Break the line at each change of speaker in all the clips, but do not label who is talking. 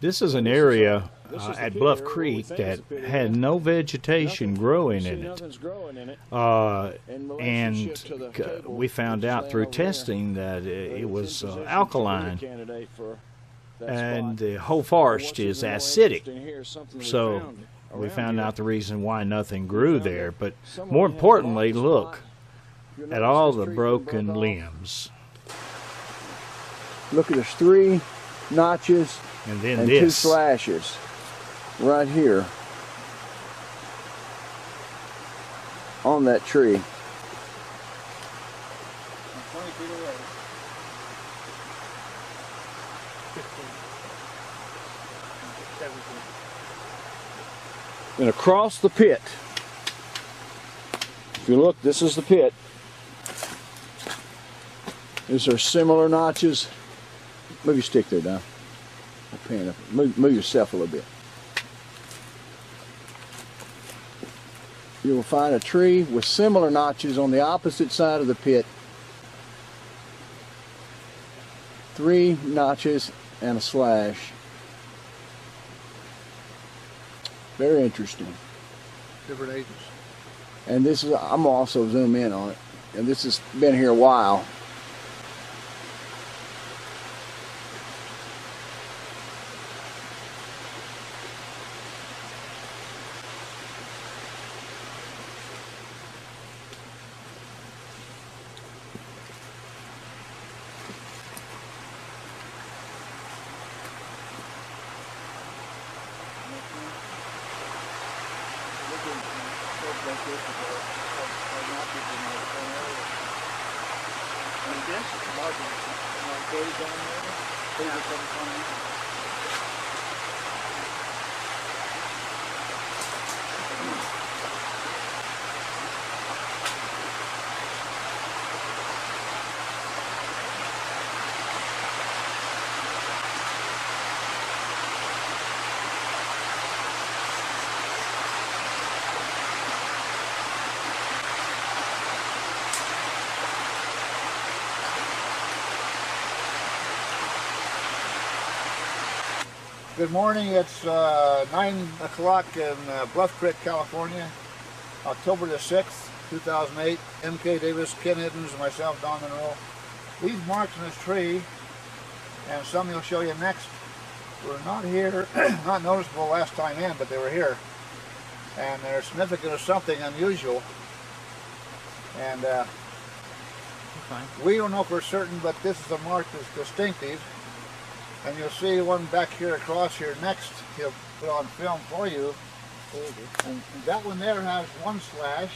This is an area at Bluff Creek that had no vegetation growing in it. And we found out through testing that it was alkaline. And the whole forest is acidic. So we found out the reason why nothing grew there. But more importantly, look at all the broken limbs.
Look, there's 3 notches
and then
and 2 slashes right here on that tree.
I'm 20 feet away. 15, 17.
And across the pit, if you look, this is the pit. Is there similar notches? Move your stick there, Don. Pan up. Move yourself a little bit. You will find a tree with similar notches on the opposite side of the pit. 3 notches and a slash. Very interesting.
Different ages.
And this is, I'm also zoom in on it. And this has been here a while.
Good morning. It's 9 o'clock in Bluff Creek, California, October the 6th, 2008. M.K.Davis, Ken Hiddens, and myself, Don Monroe. These marks in this tree, and some you'll show you next, were not here, not noticeable last time in, but they were here. And they're significant of something unusual. And we don't know for certain, but this is a mark that's distinctive. And you'll see one back here across here next, he'll put on film for you. And that one there has 1 slash.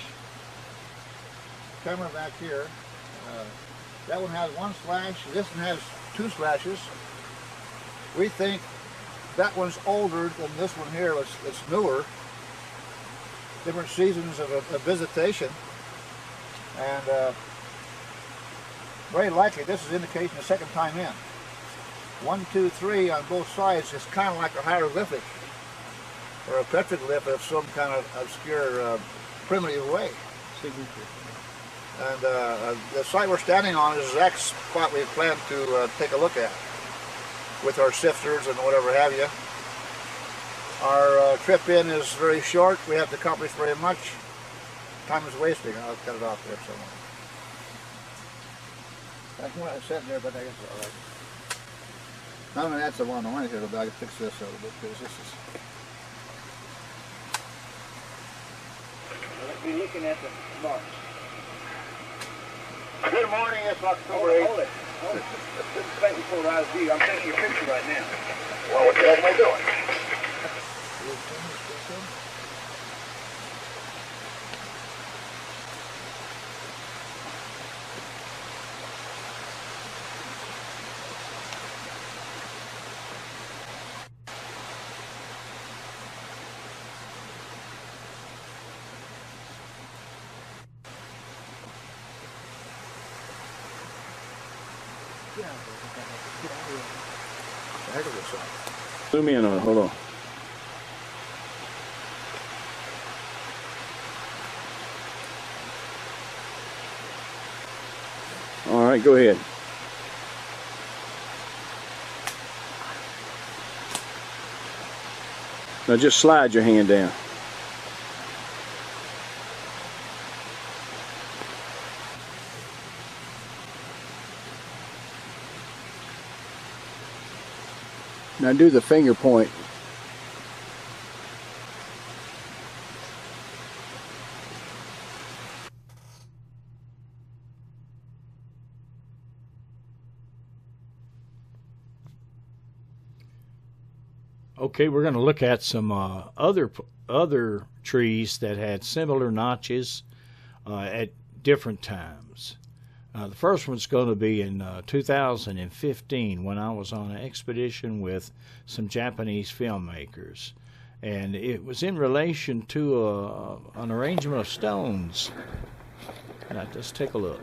Camera back here. That one has 1 slash. This one has 2 slashes. We think that one's older than this one here. It's newer. Different seasons of visitation. And very likely this is indication the second time in. 1, 2, 3 on both sides is kind of like a hieroglyphic or a petroglyph of some kind of obscure primitive way. And the site we're standing on is the exact spot we plan to take a look at with our sifters and whatever have you. Our trip in is very short. We have to accomplish very much. Time is wasting. I'll cut it off there somewhere. That's what I said there, but I guess it's all right. Not only that's the one I wanted here, but I can fix this a little bit because this is. Let's be looking at the marks. Good morning, it's October 8th. Hold it. This is right before I view. I'm taking a picture right now. Well, what the heck am I doing? Zoom in on it, hold on. All right, go ahead.
Now just slide your hand down. Now do the finger point.
Okay, we're going to look at some other trees that had similar notches at different times. The first one's going to be in 2015 when I was on an expedition with some Japanese filmmakers, and it was in relation to an arrangement of stones. Now, let's take a look.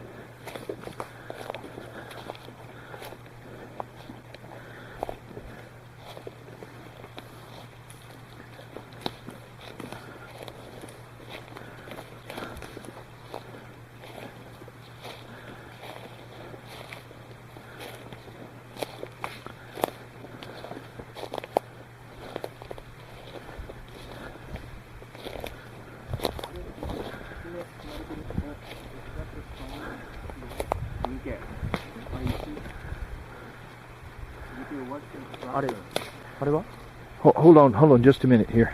Hold on just a minute here.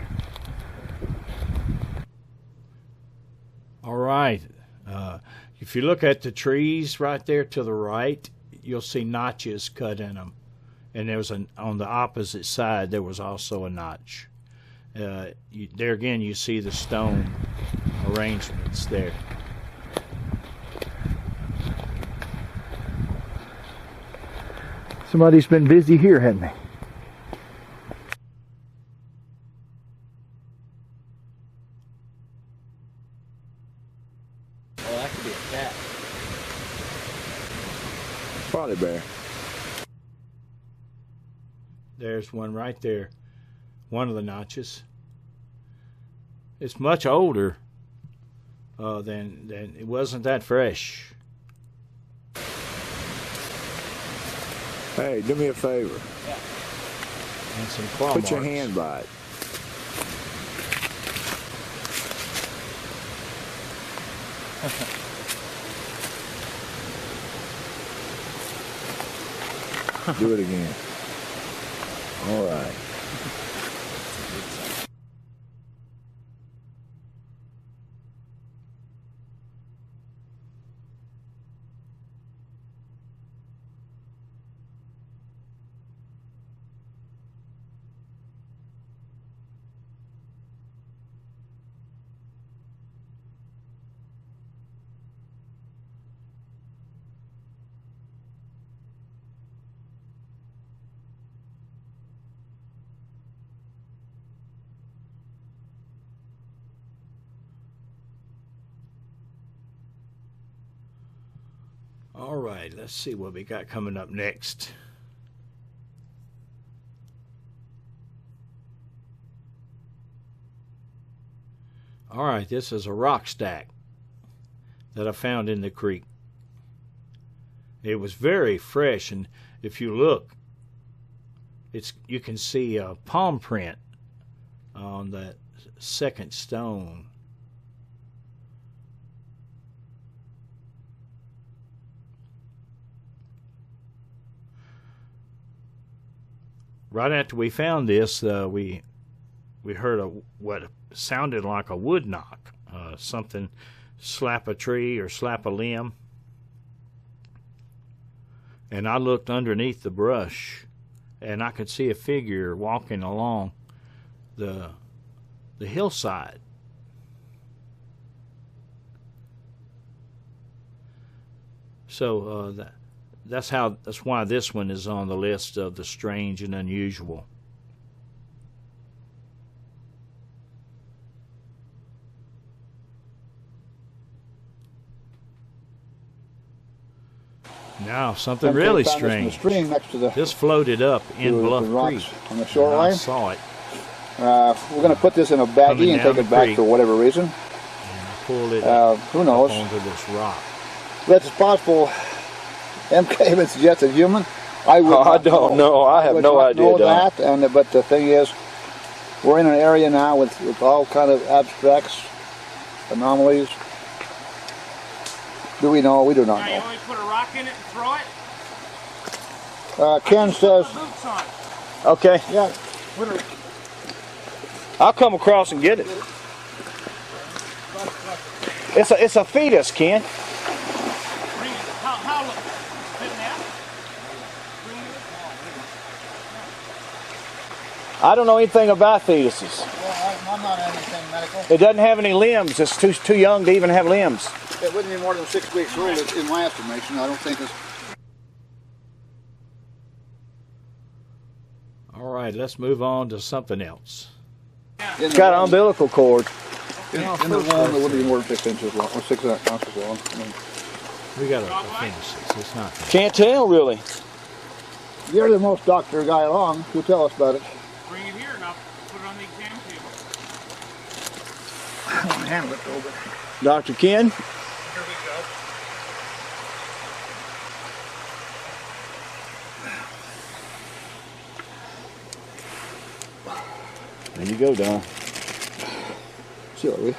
All right. If you look at the trees right there to the right, you'll see notches cut in them. And there was on the opposite side, there was also a notch. There again, you see the stone arrangements there.
Somebody's been busy here, hasn't they?
Oh, that could be a cat.
Probably bear.
There's one right there. One of the notches. It's much older than it wasn't that fresh.
Hey, do me a favor.
Yeah. And some claw
Put your
marks.
hand by it. Do it again. All right.
All right, let's see what we got coming up next. All right, this is a rock stack that I found in the creek. It was very fresh, and if you look, you can see a palm print on that second stone. Right after we found this, we heard what sounded like a wood knock, something slap a tree or slap a limb. And I looked underneath the brush, and I could see a figure walking along the hillside. So that's why this one is on the list of the strange and unusual. Now something really strange.
Stream next to
This floated up in Bluff Creek.
On the shoreline.
I saw it.
We're going to put this in a baggie and take it back for whatever reason.
And I pulled it
who knows?
up onto this rock.
But it's possible M.K. would suggest a human. I don't
know. I have no idea.
But the thing is, We're in an area now with all kind of abstracts, anomalies. Do we know? We do not
now
know.
you always put a rock in it and throw it?
Ken says,
Put my boots on.
Okay,
yeah, put a,
I'll come across and get it. It's a fetus, Ken.
Bring it. How look? Fit now? Bring it.
I don't know anything about fetuses.
well, I'm not anything medical.
It doesn't have any limbs. It's too young to even have limbs.
It wouldn't be more than 6 weeks old in my estimation. I don't think it's...
All right, let's move on to something else.
In
It's
the
got an
womb-
umbilical cord.
In the womb, it wouldn't be more than 6 inches long, or 6 ounces long. I mean,
We got a fetus. It's not. Can't tell really.
you're the most doctor guy along. You tell us about it.
Bring it here and I'll put it on the exam table.
I want to handle it though, but...
Dr. Ken?
Here we go.
There you go, Don.
Seal it, Rick.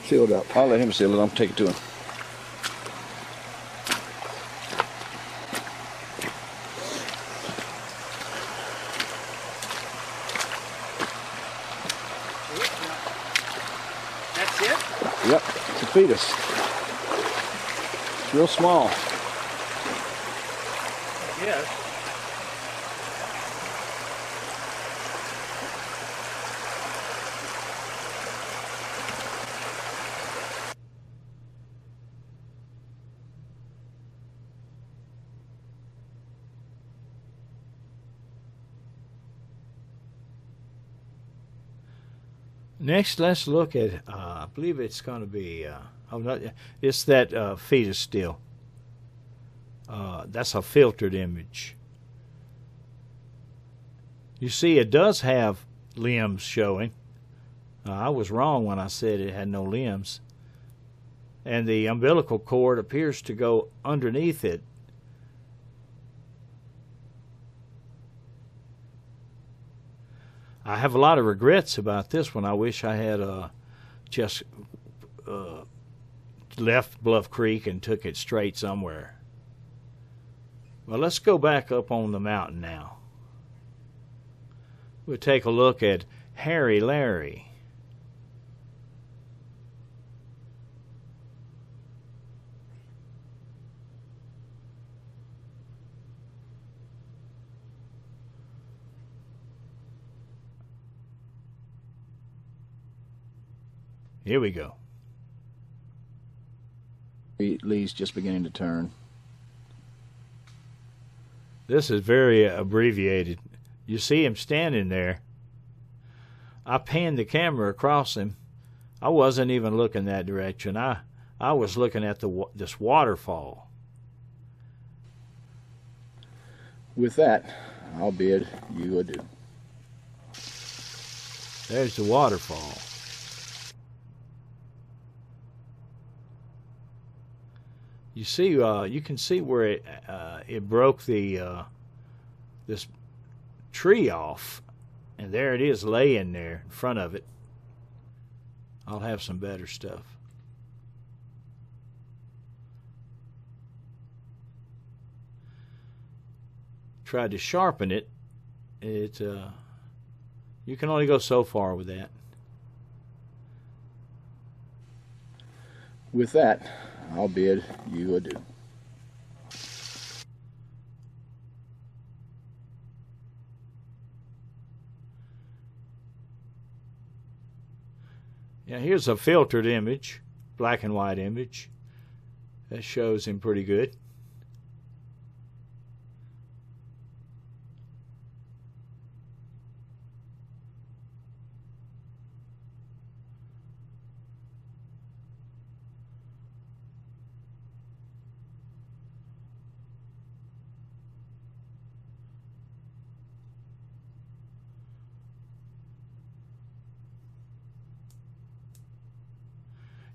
Seal it up.
I'll let him seal it. I'll take it to him.
That's it?
Yep, it's a fetus. It's real small.
Yes.
Next, let's look at, I believe it's going to be, oh, no, it's that fetus still. That's a filtered image. You see, it does have limbs showing. I was wrong when I said it had no limbs. And the umbilical cord appears to go underneath it. I have a lot of regrets about this one. I wish I had just left Bluff Creek and took it straight somewhere. Well, let's go back up on the mountain now. We'll take a look at Harry Larry. Here we go.
Lee's just beginning to turn.
This is very abbreviated. You see him standing there. I panned the camera across him. I wasn't even looking that direction. I was looking at this waterfall.
With that, I'll bid you adieu.
There's the waterfall. You see, you can see where it broke the this tree off, and there it is laying there in front of it. I'll have some better stuff. Tried to sharpen it. You can only go so far with that.
With that, I'll bid you adieu.
Yeah, here's a filtered image, black and white image. That shows him pretty good.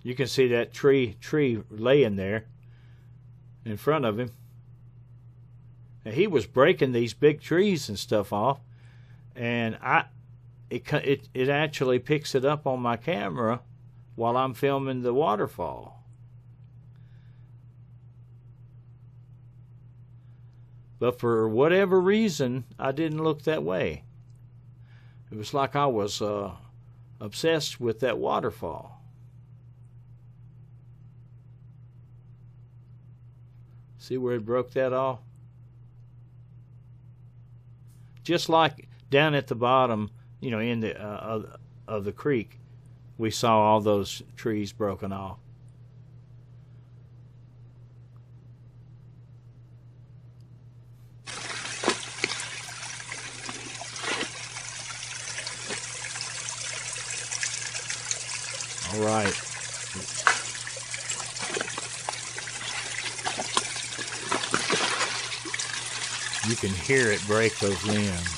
You can see that tree laying there in front of him. And he was breaking these big trees and stuff off, and it actually picks it up on my camera while I'm filming the waterfall. But for whatever reason, I didn't look that way. It was like I was obsessed with that waterfall. See where it broke that off? Just like down at the bottom, you know, in the of the creek, we saw all those trees broken off. All right. You can hear it break those limbs.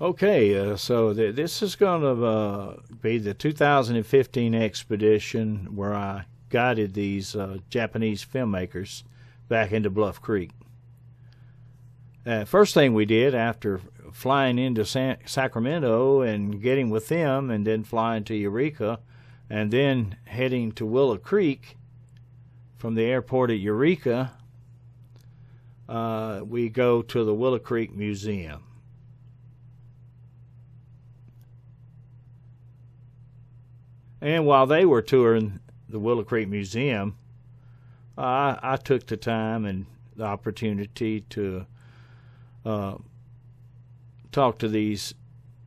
Okay, so this is going to be the 2015 expedition where I guided these Japanese filmmakers back into Bluff Creek. First thing we did after flying into Sacramento and getting with them and then flying to Eureka and then heading to Willow Creek from the airport at Eureka, we go to the Willow Creek Museum. And while they were touring the Willow Creek Museum, I took the time and the opportunity to talk to these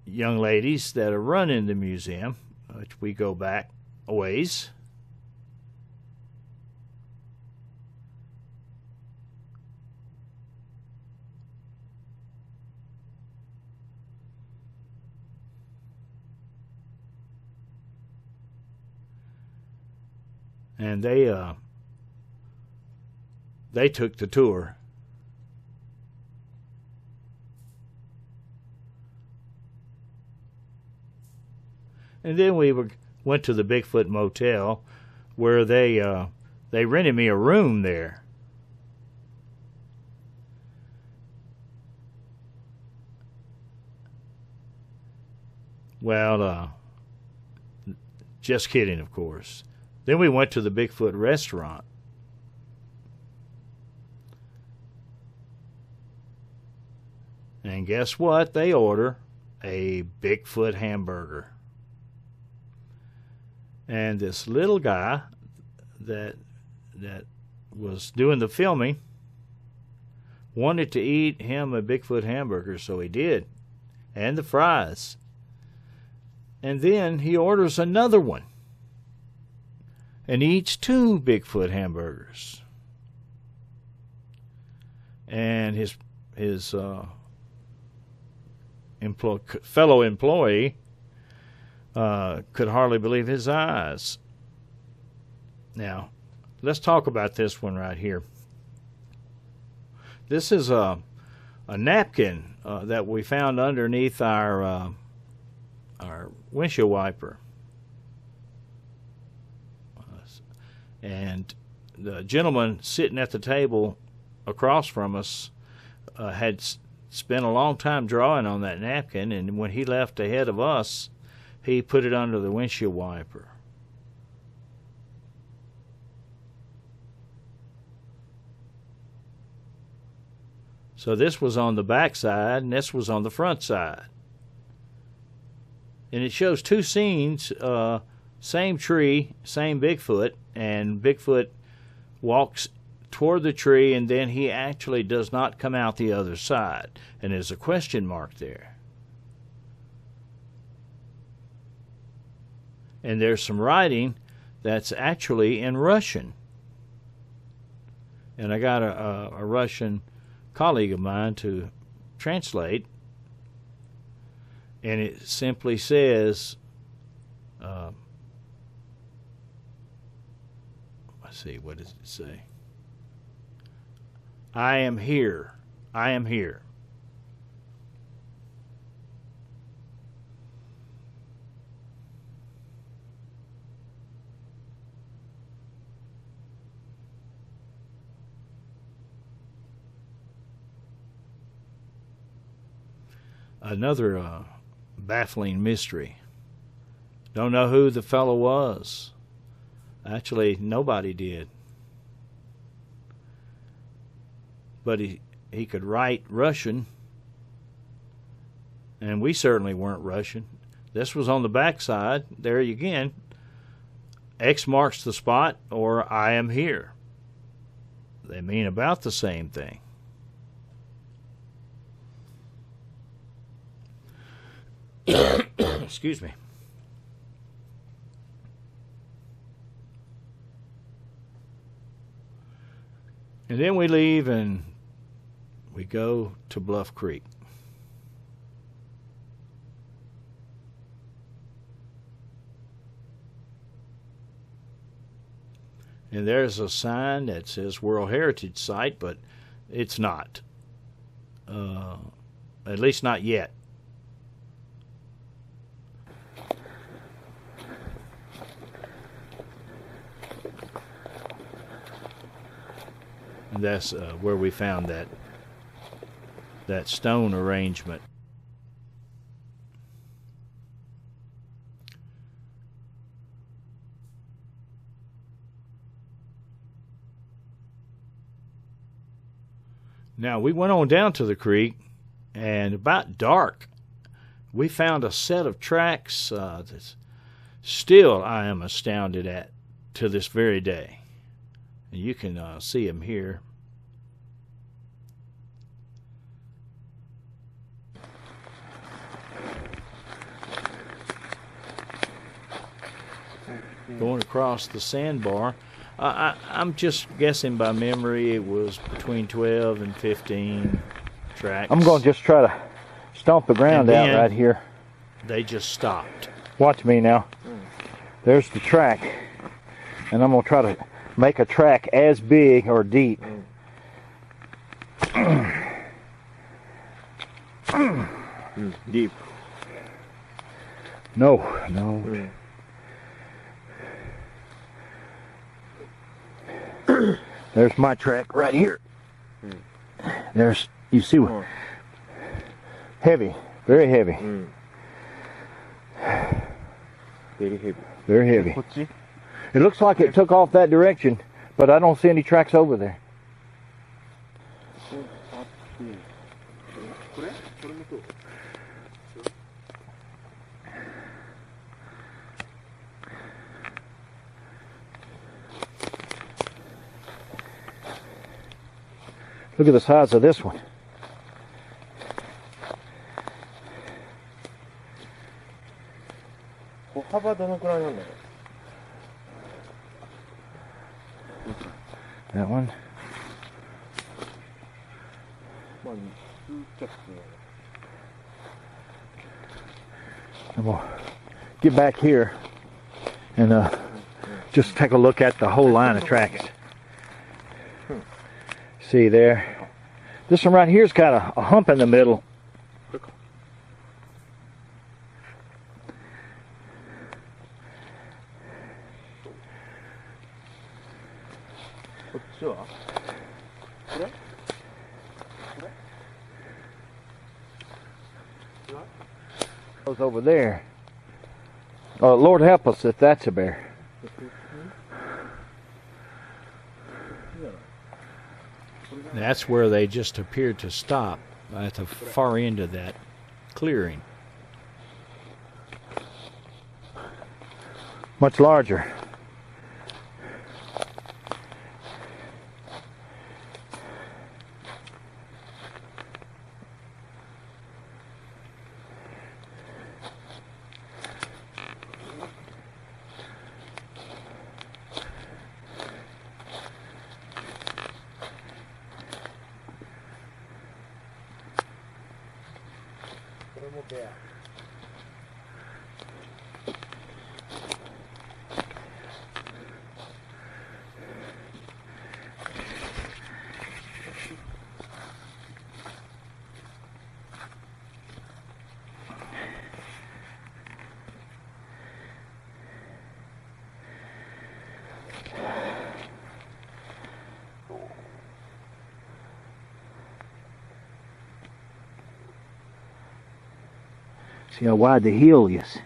young ladies that are running the museum, which we go back a ways. And they took the tour. And then we went to the Bigfoot Motel, where they rented me a room there. Well, just kidding, of course. Then we went to the Bigfoot restaurant. And guess what? They order a Bigfoot hamburger. And this little guy that was doing the filming wanted to eat him a Bigfoot hamburger, so he did. And the fries. And then he orders another one. And eats 2 Bigfoot hamburgers. And his fellow employee could hardly believe his eyes. Now, let's talk about this one right here. This is a napkin that we found underneath our windshield wiper. And the gentleman sitting at the table across from us had spent a long time drawing on that napkin, and when he left ahead of us, he put it under the windshield wiper. So this was on the back side, and this was on the front side. And it shows two scenes, same tree, same Bigfoot, and Bigfoot walks toward the tree, and then he actually does not come out the other side. And there's a question mark there. And there's some writing that's actually in Russian. And I got a Russian colleague of mine to translate, and it simply says, let's see, what does it say? I am here. I am here. Another baffling mystery. Don't know who the fellow was. Actually, nobody did. But he could write Russian, and we certainly weren't Russian. This was on the backside. There again, X marks the spot, or I am here. They mean about the same thing. Excuse me. And then we leave and we go to Bluff Creek. And there's a sign that says World Heritage Site, but it's not. At least not yet. And that's where we found that stone arrangement. Now we went on down to the creek, and about dark we found a set of tracks that still I am astounded at to this very day. And you can see them here. Going across the sandbar. I'm just guessing by memory it was between 12 and 15 tracks.
I'm going to just try to stomp the ground out right here.
They just stopped.
Watch me now. There's the track. And I'm going to try to make a track as big or deep.
Deep.
No. There's my track right here. There's, you see what? Heavy, very heavy.
Very heavy.
Very heavy. It looks like it took off that direction, but I don't see any tracks over there. Look at the size of this one. That one. I'm going to get back here and just take a look at the whole line of tracks. See there? This one right here's got a hump in the middle. Goes over there. Oh, Lord help us if that's a bear.
That's where they just appeared to stop, at the far end of that clearing.
Much larger. See how wide the heel is.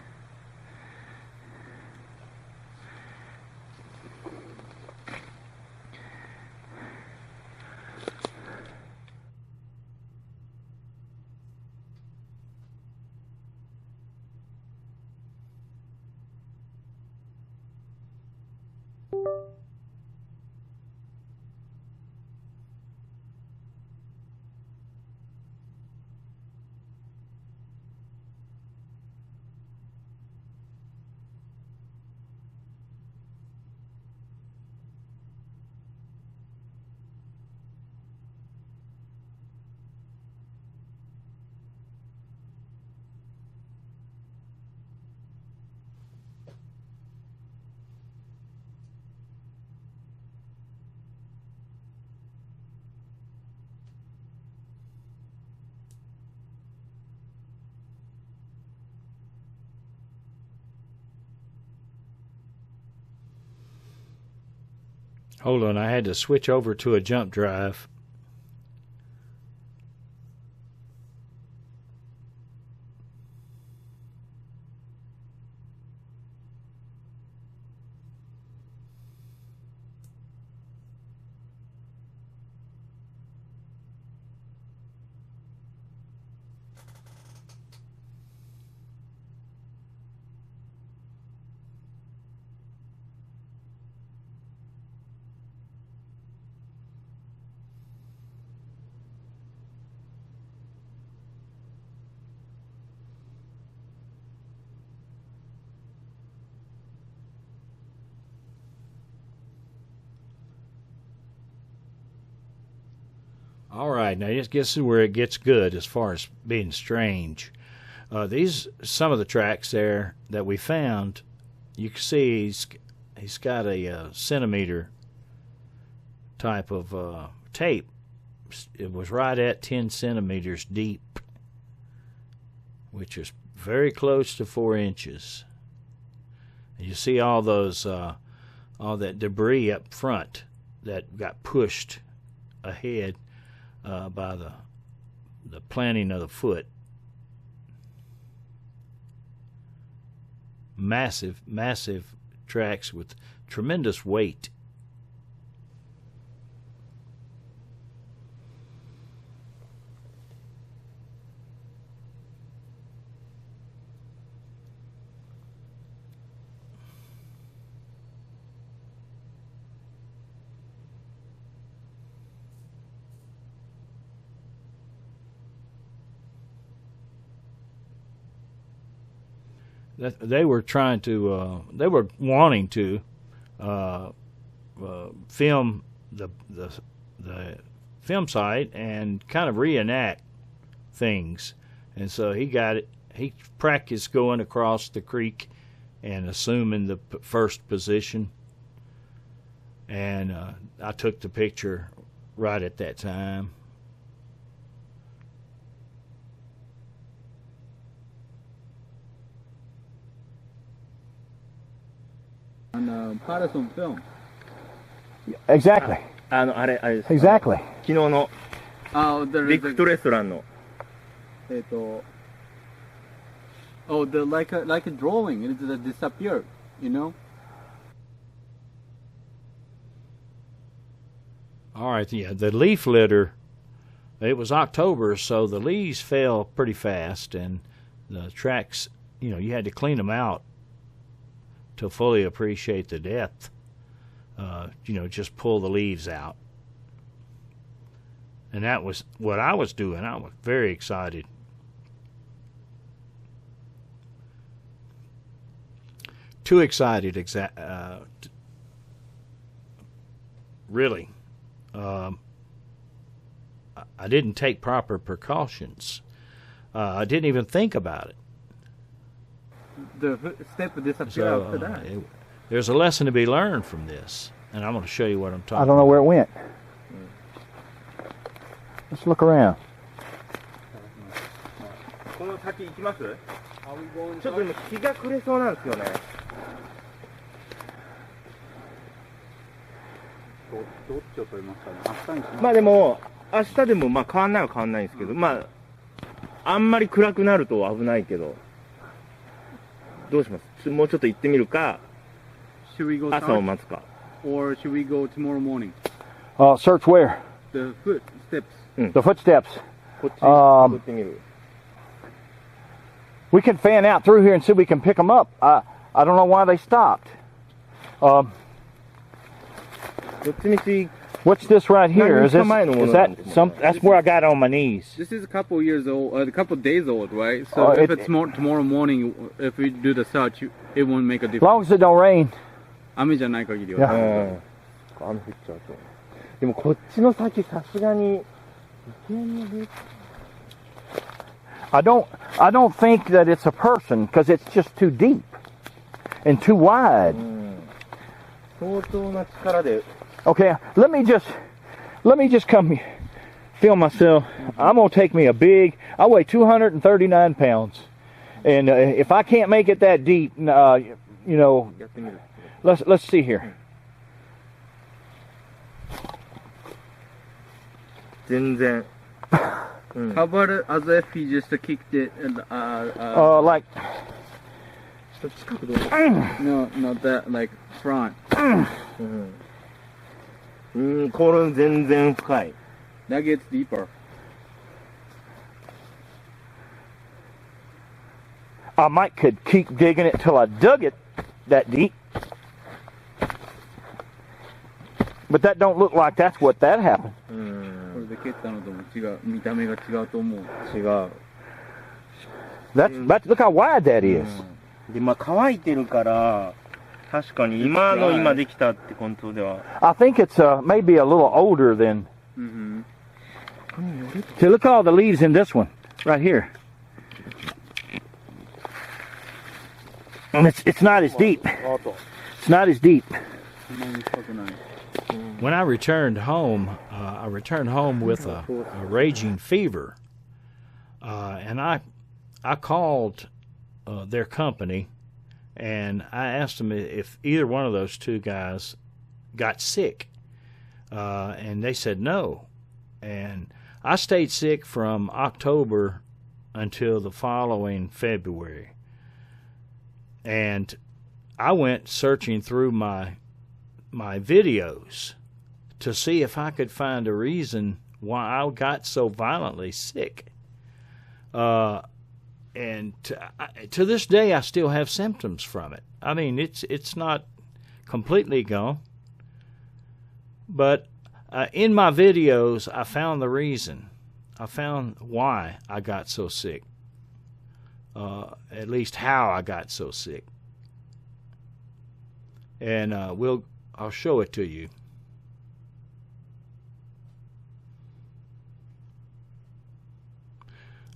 Hold on, I had to switch over to a jump drive. All right, now this is where it gets good as far as being strange. Some of the tracks there that we found, you can see he's got a centimeter type of tape. It was right at 10 centimeters deep, which is very close to 4 inches. And you see all that debris up front that got pushed ahead by the planting of the foot. Massive tracks with tremendous weight. They were wanting to film the film site and kind of reenact things, and so he got it. He practiced going across the creek and assuming the first position, and I took the picture right at that time.
On Patterson film.
Exactly.
あれです。
Exactly.
昨日のビッグフットレストランの。Oh, the like a drawing. It disappeared. You know.
All right, yeah, the leaf litter. It was October, so the leaves fell pretty fast, and the tracks, you had to clean them out to fully appreciate the depth. Just pull the leaves out. And that was what I was doing. I was very excited. Too excited, really. I didn't take proper precautions. I didn't even think about it.
The step disappeared after that.
There's a lesson to be learned from this, and I'm going to show you what I'm talking about.
I don't know where it went. Let's look around.
この先行きます？ちょっと今日が暮れそうなんですよね。
どっちを取りますかね。明日にします。
まあでも明日でもまあ変わんないは変わんないんですけど、まああんまり暗くなると危ないけど、どうします？もうちょっと行ってみるか、朝を待つか。
Or should we go tomorrow morning?
Search where?
The footsteps.
The footsteps.
こっち行ってみる。
We can fan out through here and see if we can pick them up. I don't know why they stopped.
どっちみち
What's this right here? Is that
some? That's where I got on my knees.
This is a couple years old, a couple days old, right? So if it's tomorrow morning, if we do the search, it won't make a difference.
As long as it don't rain.
雨じゃない限りは。
雨降っちゃうと。でもこっちの先さすがに。
I don't think that it's a person because it's just too deep and too wide.
相当な力で。
Okay, let me just come feel myself. I'm gonna take me I weigh 239 pounds, and if I can't make it that deep, let's see here.
全然。
How about it as if he just kicked it and
like.
No, not that, like front.
これ全然深い。
That gets deeper.
I could keep digging it till I dug it that deep. But that don't look like that's what that happened.
これで蹴ったのとも違う。見た目が違うと思う。
違う。
Look how wide that is.
で、まあ乾いてるから、確かに今できたって本当では。
I think it's maybe a little older than. See, look at all the leaves in this one, right here. And it's not as deep. It's not as deep.
When I returned home, with a raging fever, and I called their company, and I asked them if either one of those two guys got sick, and they said no. And I stayed sick from October until the following February, and I went searching through my videos to see if I could find a reason why I got so violently sick. And to this day, I still have symptoms from it. I mean, it's not completely gone, but in my videos, I found the reason. I found why I got so sick. At least how I got so sick. And I'll show it to you.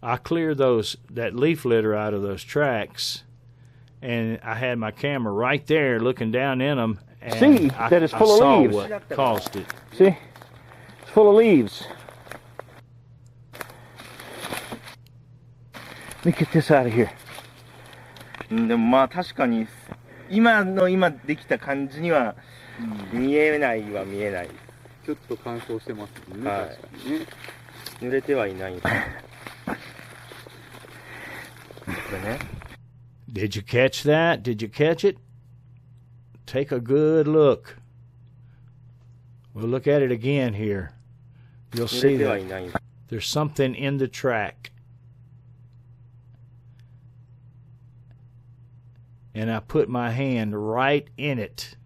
I cleared that leaf litter out of those tracks, and I had my camera right there looking down in them. And
See that it's full of leaves.
I saw what caused it.
See, it's full of leaves. Let me get this out of here.
でもまあ確かに今できた感じには見えないは見えない。
ちょっと乾燥してますね。
はい。
確かにね。
濡れてはいない。これね。
Did you catch that? Did you catch it? Take a good look. We'll look at it again here. You'll see that there's something in the track. And I put my hand right in it.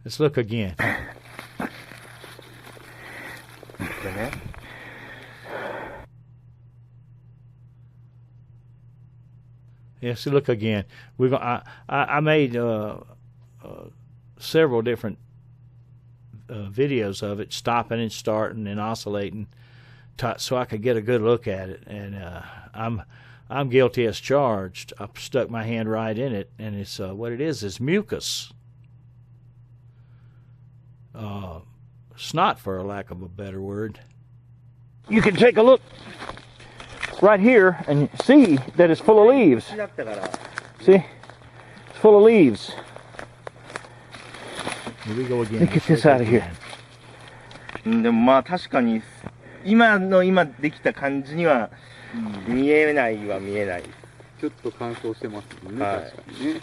Let's look again. Yes, look again. I made several different videos of it, stopping and starting and oscillating, so I could get a good look at it. And I'm guilty as charged. I stuck my hand right in it, and it's what it is mucus. Snot, for a lack of a better word.
You can take a look right here and see that it's full of leaves. See? It's full of leaves.
Here we go again.
Let me get this out of here.
でもまあ確かに今できた感じには見えないは見えない。
ちょっと乾燥してますもんね、
はい、
確かにね。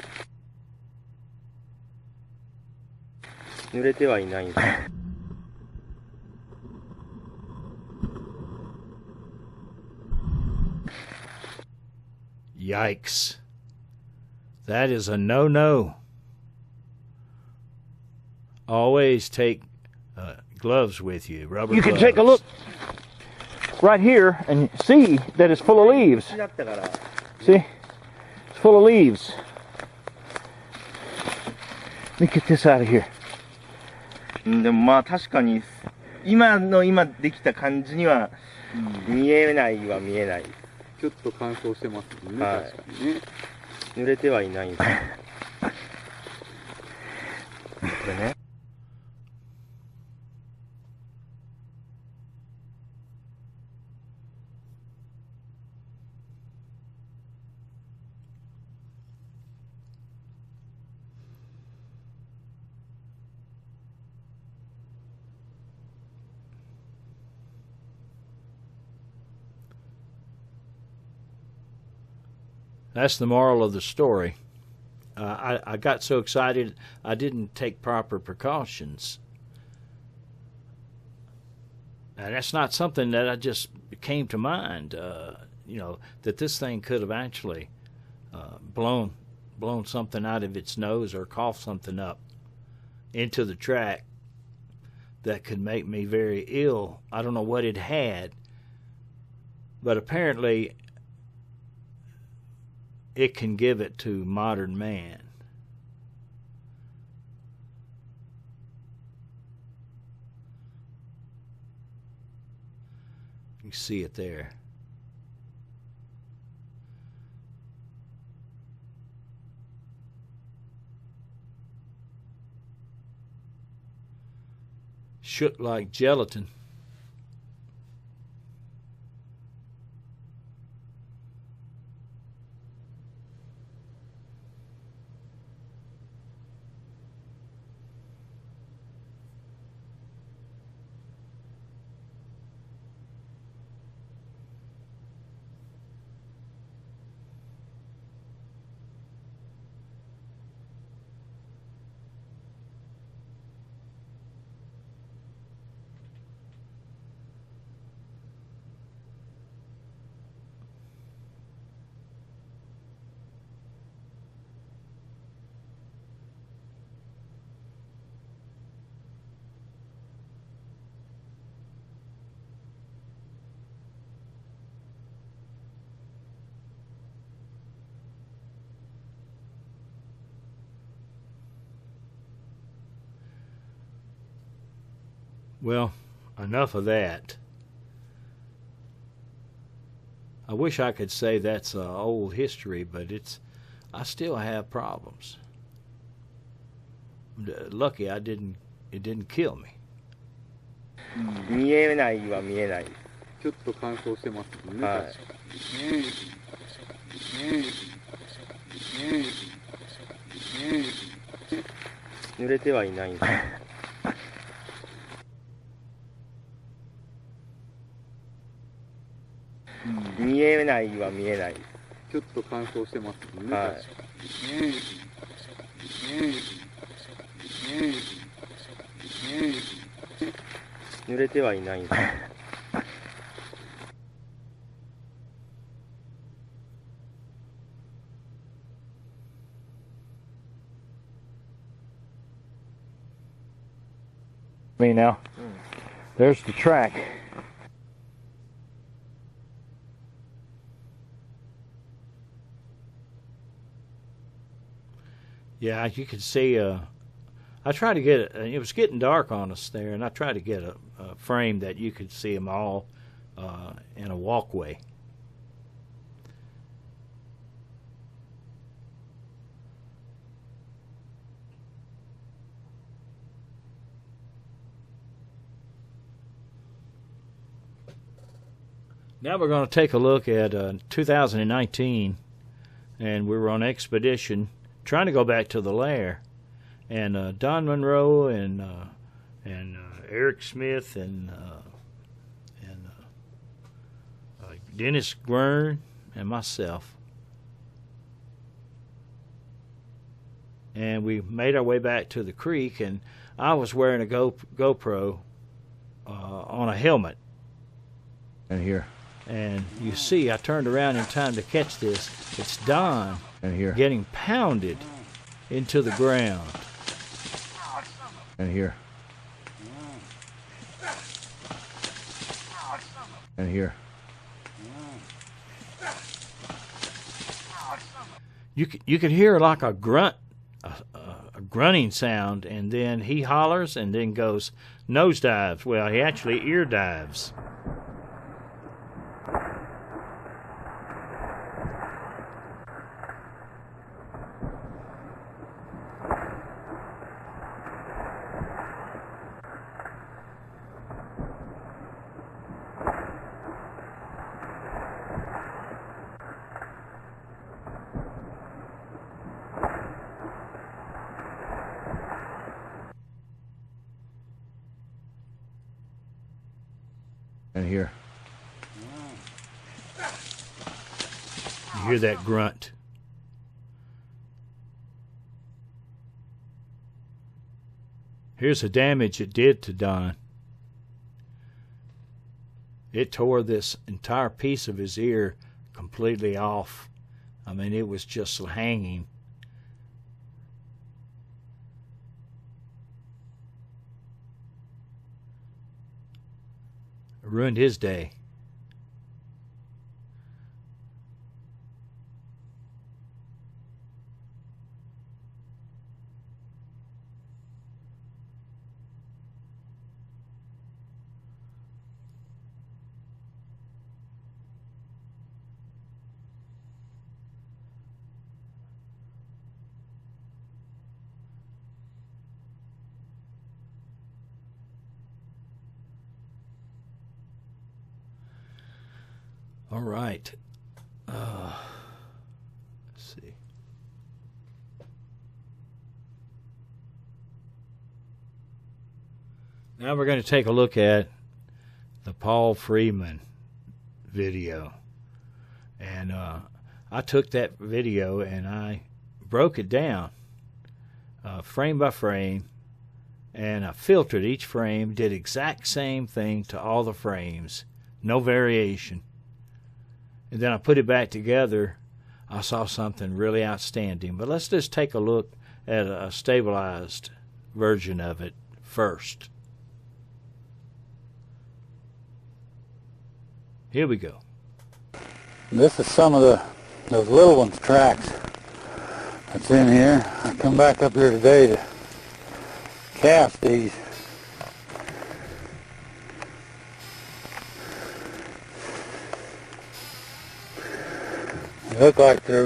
濡れてはいないんです。
Yikes. That is a no-no. Always take gloves with you, rubber
You
gloves.
can take a look right here and see that it's full of leaves. See? It's full of leaves. Let me get this out of here.
でもまあ確かに今できた感じには見えないは見えない。
ちょっと乾燥してますもんね、
はい、
確かにね。
濡れてはいないんです。これね。
That's the moral of the story. I got so excited I didn't take proper precautions. And that's not something that I just came to mind, that this thing could have actually blown something out of its nose or coughed something up into the track that could make me very ill. I don't know what it had, but apparently it can give it to modern man. You see it there. Shook like gelatin. Well, enough of that. I wish I could say that's old history, but I still have problems. Lucky it didn't kill me.
見えないは見えない。
ちょっと乾燥してますもんね、
はい、
確かにね。
濡れてはいないんです。見えないは見えない。
ちょっと乾燥してますもんね。
はい。
確かに。
濡れてはいないんです。
Me now. There's the track.
Yeah, you could see. I tried to get it was getting dark on us there, and I tried to get a frame that you could see them all in a walkway. Now we're going to take a look at 2019, and we were on expedition trying to go back to the lair, and Don Monroe and Eric Smith and Dennis Gwern and myself, and we made our way back to the creek, and I was wearing a GoPro on a helmet.
And here.
And you see, I turned around in time to catch this. It's Don
And here.
getting pounded into the ground.
And here. And here.
You could hear like a grunt, a grunting sound, and then he hollers and then goes nosedives. Well, he actually ear dives.
And here.
You hear that grunt. Here's the damage it did to Don. It tore this entire piece of his ear completely off. I mean, it was just hanging. It ruined his day. All right. Let's see. Now we're going to take a look at the Paul Freeman video. And I took that video and I broke it down frame by frame, and I filtered each frame, did exact same thing to all the frames, no variation. And then I put it back together. I saw something really outstanding. But let's just take a look at a stabilized version of it first. Here we go.
This is some of those little ones' tracks that's in here. I come back up here today to cast these. They look like they're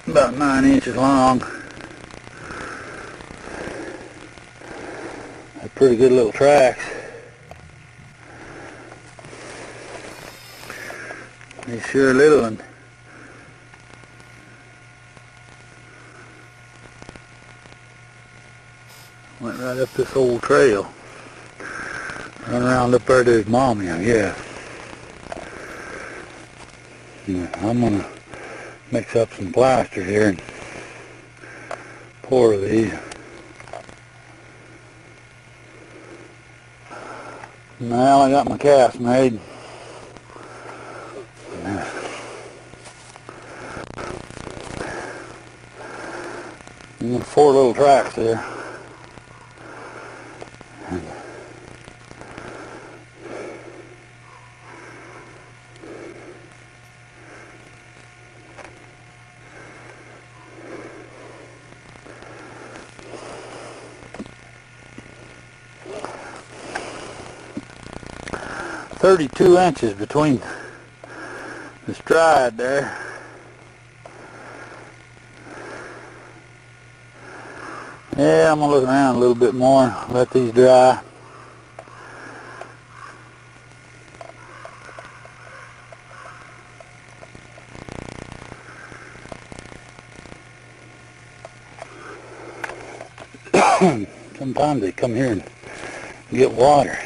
about 9 inches long. They're pretty good little tracks. They sure little and went right up this old trail. Run around up there to his mommy, I guess. Yeah, I'm gonna mix up some plaster here and pour these. Now I got my cast made. And then 4 little tracks there. And 32 inches between the stride there. Yeah, I'm gonna look around a little bit more, let these dry. Sometimes they come here and get water.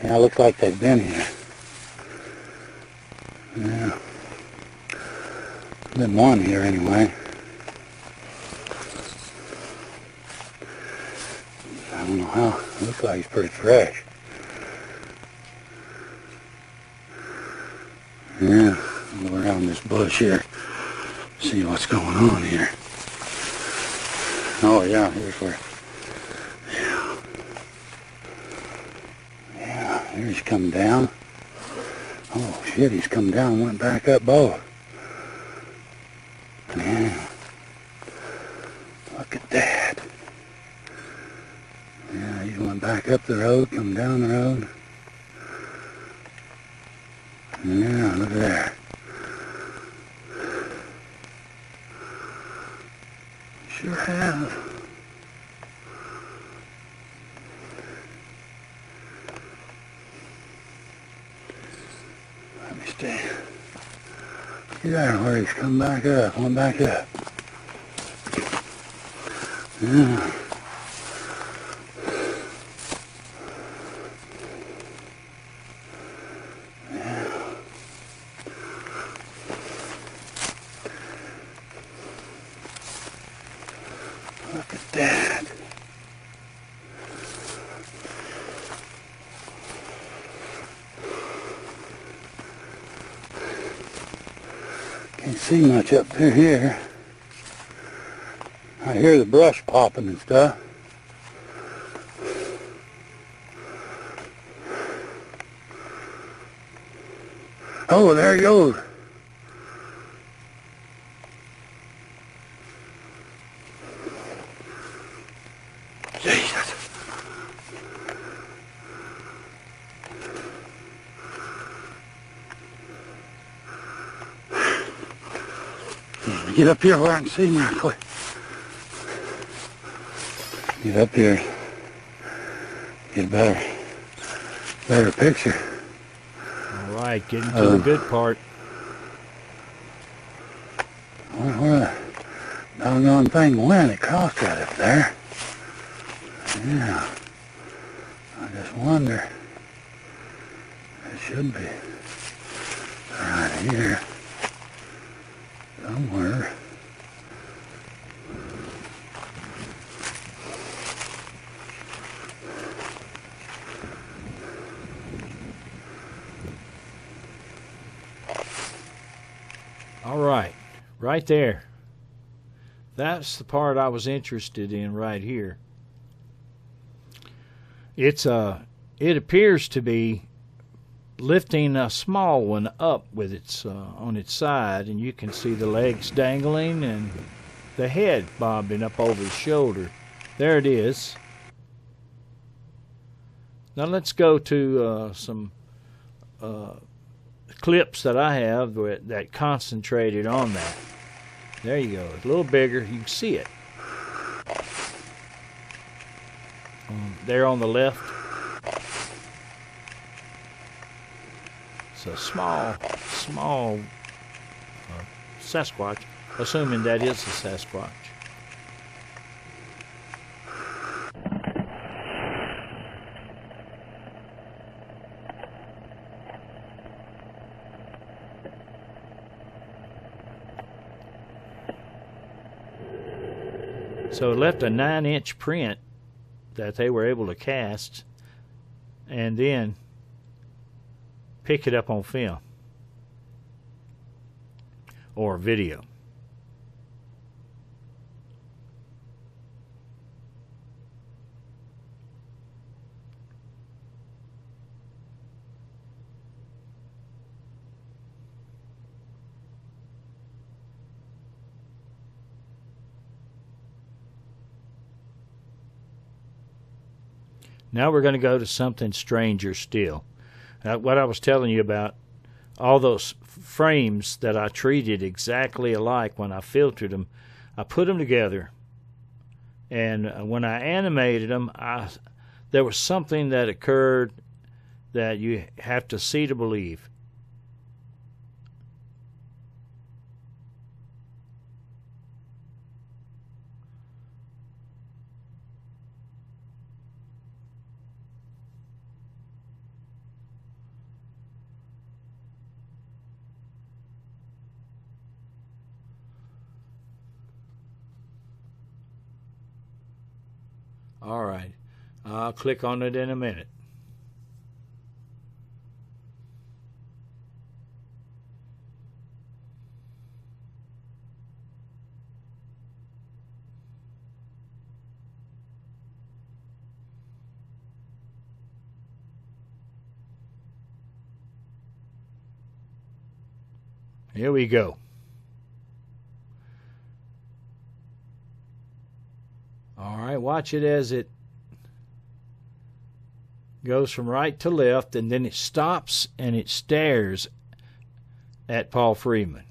Yeah, it looks like they've been here. Yeah. Been one here anyway. I don't know how. It looks like it's pretty fresh. Yeah, I'll go around this bush here. See what's going on here. Oh yeah, here's where. There he's come down. Oh shit, he's come down and went back up both. Yeah. Look at that. Yeah, he went back up the road, come down the road. Yeah, look at that. Sure has. Let me stay. See there where he's come back up, went back up. Yeah. Look at that. Can't see much up through here. I hear the brush popping and stuff. Oh, there he goes. Jesus. Get up here where I can see him real quick. Get up here. Get a better picture.
All right, getting to the good part.
Where the doggone thing went? It crossed right up there. Yeah. I just wonder. It should be right here somewhere.
All right, right there. That's the part I was interested in right here. It appears to be lifting a small one up with its on its side, and you can see the legs dangling and the head bobbing up over his shoulder. There it is. Now let's go to some clips that I have that concentrated on that. There you go. It's a little bigger. You can see it. there on the left. It's a small Sasquatch, assuming that is a Sasquatch. So it left a 9-inch print that they were able to cast and then pick it up on film or video. Now we're going to go to something stranger still. What I was telling you about, all those frames that I treated exactly alike when I filtered them, I put them together, and when I animated them, there was something that occurred that you have to see to believe. All right, I'll click on it in a minute. Here we go. All right, watch it as it goes from right to left, and then it stops and it stares at Paul Freeman.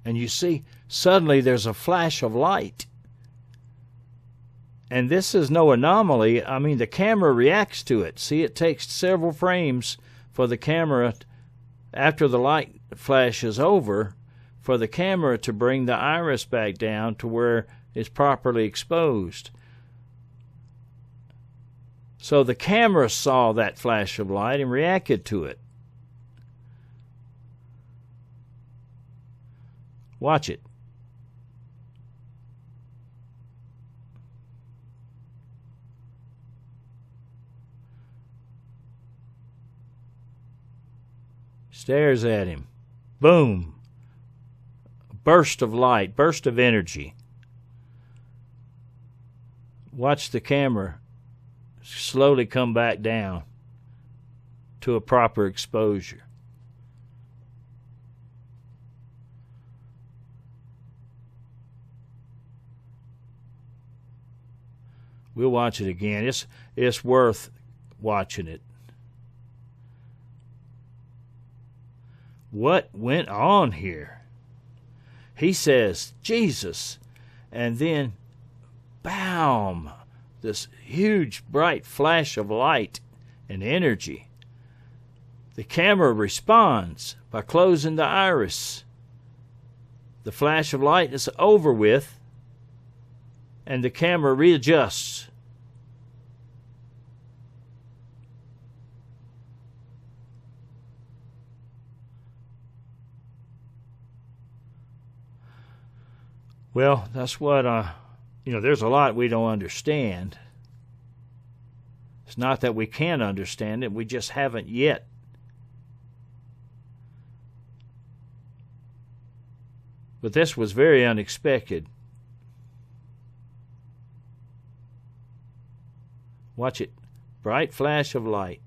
And you see, suddenly there's a flash of light. And this is no anomaly. I mean, the camera reacts to it. See, it takes several frames for the camera, after the light flash is over, for the camera to bring the iris back down to where it's properly exposed. So the camera saw that flash of light and reacted to it. Watch it. Stares at him. Boom. Burst of light, burst of energy. Watch the camera slowly come back down to a proper exposure. We'll watch it again. It's worth watching it. What went on here? He says, Jesus, and then, bam, this huge bright flash of light and energy. The camera responds by closing the iris. The flash of light is over with, and the camera readjusts. Well, that's what, there's a lot we don't understand. It's not that we can't understand it, we just haven't yet. But this was very unexpected. Watch it. Bright flash of light.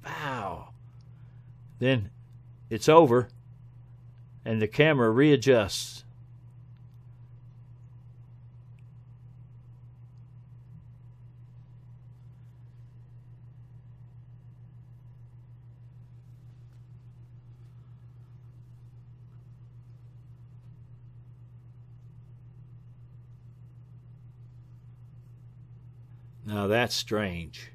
Wow. Then it's over, and the camera readjusts. Now that's strange.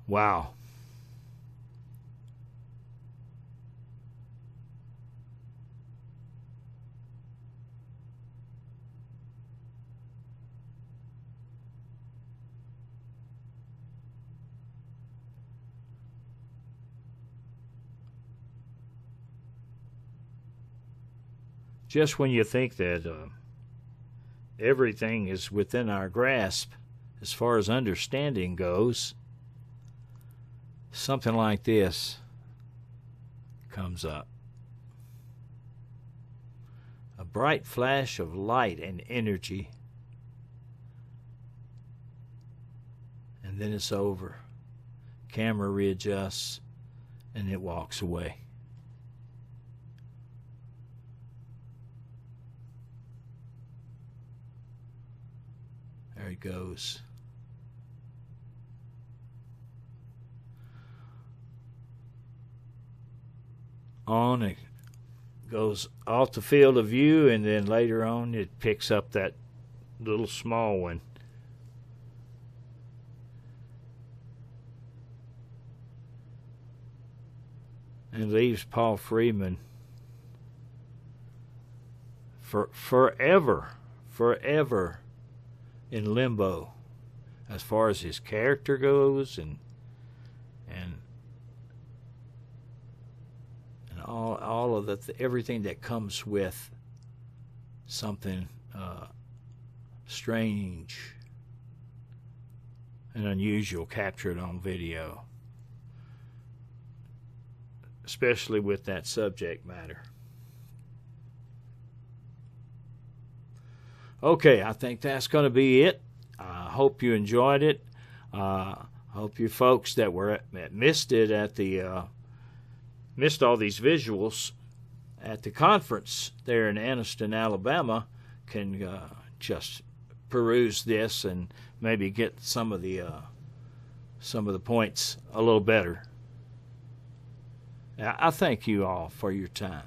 Wow. Just when you think that everything is within our grasp as far as understanding goes, something like this comes up. A bright flash of light and energy, and then it's over. Camera readjusts, and it walks away. There it goes. On it goes off the field of view, and then later on it picks up that little small one. And leaves Paul Freeman forever in limbo as far as his character goes, and all of everything that comes with something strange and unusual captured on video, especially with that subject matter. Okay, I think that's going to be it. I hope you enjoyed it. Hope you folks that missed it at the missed all these visuals at the conference there in Anniston, Alabama, can just peruse this and maybe get some of the points a little better. I thank you all for your time.